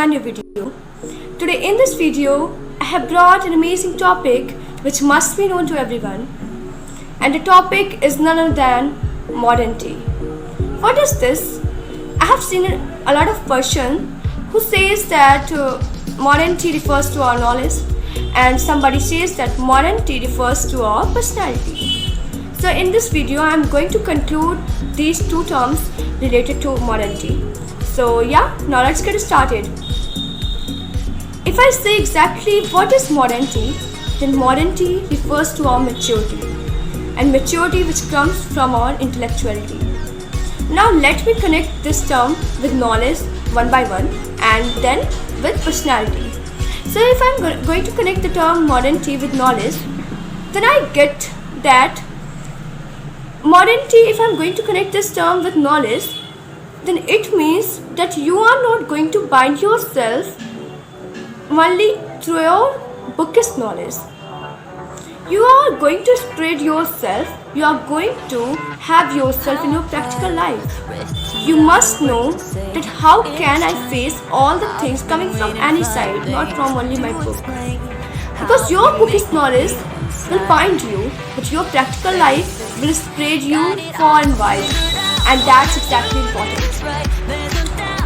my new video. Today in this video, I have brought an amazing topic which must be known to everyone, and the topic is none other than modern tea. What is this? I have seen a lot of person who says that modern tea refers to our knowledge, and somebody says that modern tea refers to our personality. So in this video, I am going to conclude these two terms related to modern tea. So yeah, now let's get started. If I say exactly what is modern tea, then modern tea refers to our maturity, and maturity which comes from our intellectuality. Now let me connect this term with knowledge one by one and then with personality. So if I'm going to connect the term modern tea with knowledge, then I get that modern tea, if I'm going to connect this term with knowledge, then it means that you are not going to bind yourself only through your bookish knowledge. You are going to spread yourself, you are going to have yourself in your practical life. You must know that how can I face all the things coming from any side, not from only my book. Because your bookish knowledge will bind you, but your practical life will spread you far and wide, and that's exactly important.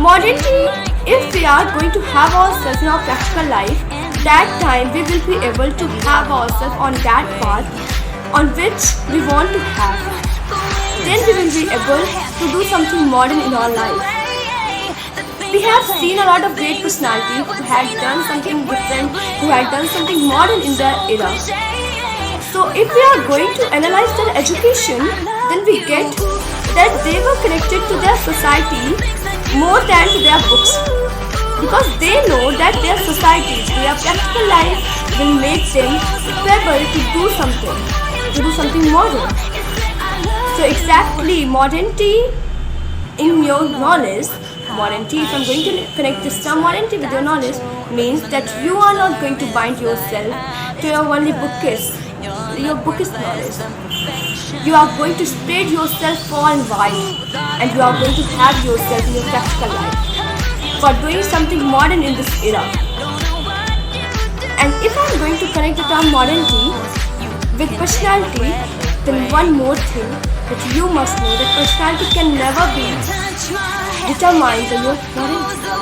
Modern tea, if we are going to have ourselves in our practical life, that time we will be able to have ourselves on that path on which we want to have. Then we will be able to do something modern in our life. We have seen a lot of great personalities who had done something different, who had done something modern in their era. So if we are going to analyze their education, then we get that they were connected to their society more than to their books, because they know that their society, their practical life will make them able to do something modern. So exactly, modern tea in your knowledge, modern tea, if I'm going to connect this term modern tea with your knowledge, means that you are not going to bind yourself to your only bookish knowledge. You are going to spread yourself far and wide, and you are going to have yourself in your practical life for doing something modern in this era. And if I am going to connect the term modern tea with personality, then one more thing that you must know, that personality can never be determined by your modern tea,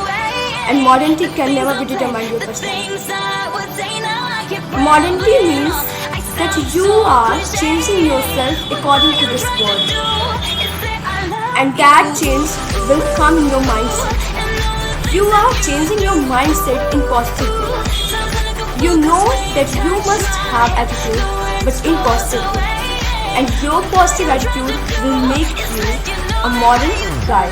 and modern tea can never be determined by your personality. Modern tea means that you are changing yourself according to this world, and that change will come in your mindset. You are changing your mindset in positive way. You know that you must have attitude, but in positive way, and your positive attitude will make you a modern guy.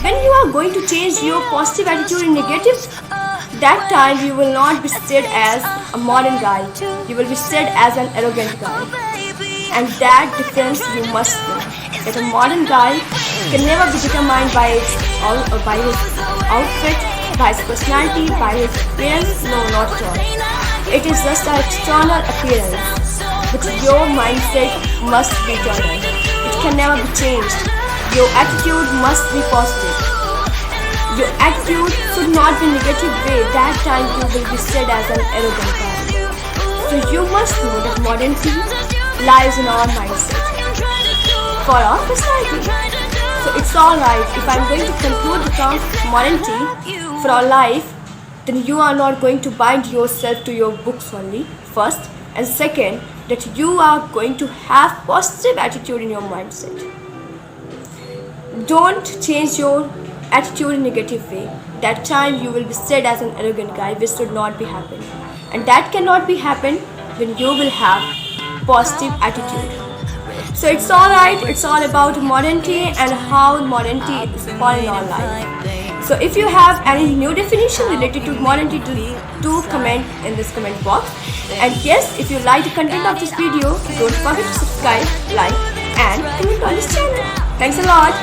When you are going to change your positive attitude in negative, that time you will not be said as a modern guy, you will be said as an arrogant guy. And that difference you must know, that a modern guy can never be determined by his outfit, by his personality, by his appearance. No, not at all. It is just an external appearance, but your mindset must be eternal. It can never be changed. Your attitude must be positive. Your attitude should not be negative way. That time you will be said as an arrogant guy. So you must know that modern tea lies in our mindset for our personality. So it's alright if I'm going to conclude the term modern tea for our life, then you are not going to bind yourself to your books only, first, and second, that you are going to have positive attitude in your mindset. Don't change your attitude in negative way. That time you will be said as an arrogant guy, which should not be happen, and that cannot be happen when you will have positive attitude. So it's alright, it's all about modern tea and how modern tea is part in our life. So if you have any new definition related to modern tea, do comment in this comment box. And yes, if you like the content of this video, don't forget to subscribe, like and comment on this channel. Thanks a lot.